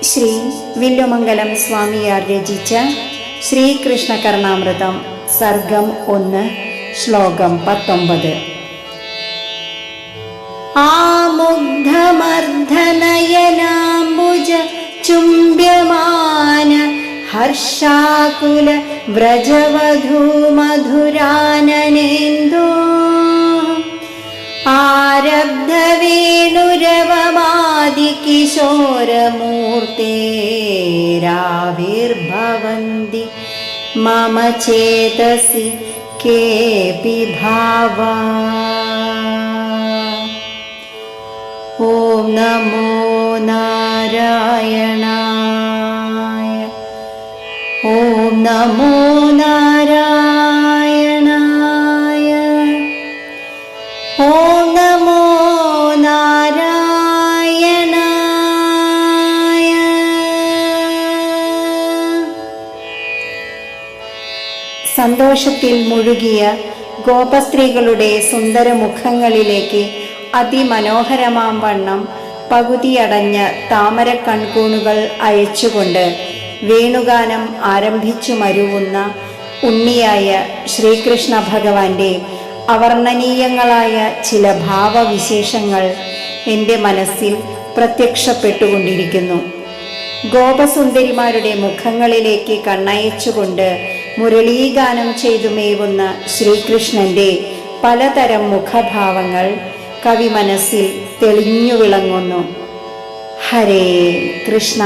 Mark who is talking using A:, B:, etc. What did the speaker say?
A: ശ്രീ വില്ലുമംഗലം സ്വാമിയാർ രചിച്ച ശ്രീകൃഷ്ണ കർണാമൃതം സർഗം 1 ശ്ലോകം 19. ആമുഗ്ധമർദ്ധനയനാംബുജ ചുംബ്യമാന ഹർഷാകുല വ്രജവധൂമധുരാനനേന്ദോ ആരബ്ധവേണുരവമാദികിശോരമൂർത്തേരാവിർഭവന്തി മമ ചേതസി കേപി ഭാവാ. ഓം നമോ നാരായണായ. ഓം നമോ നാരായണായ. ഓം നമോ നാരായണായ. സന്തോഷത്തിൽ മുഴുകിയ ഗോപസ്ത്രീകളുടെ സുന്ദര മുഖങ്ങളിലേക്ക് അതിമനോഹരമാം വണ്ണം പകുതിയടഞ്ഞ താമര കൺകൂണുകൾ അയച്ചുകൊണ്ട് വേണുഗാനം ആരംഭിച്ചു മരുവുന്ന ഉണ്ണിയായ ശ്രീകൃഷ്ണ ഭഗവാന്റെ അവർണ്ണനീയങ്ങളായ ചില ഭാവവിശേഷങ്ങൾ എൻ്റെ മനസ്സിൽ പ്രത്യക്ഷപ്പെട്ടുകൊണ്ടിരിക്കുന്നു. ഗോപസുന്ദരിമാരുടെ മുഖങ്ങളിലേക്ക് കണ്ണയച്ചുകൊണ്ട് മുരളീഗാനം ചെയ്തു മേവുന്ന ശ്രീകൃഷ്ണന്റെ പലതരം മുഖഭാവങ്ങൾ കവി മനസ്സിൽ തെളിഞ്ഞു വിളങ്ങുന്നു. ഹരേ കൃഷ്ണ.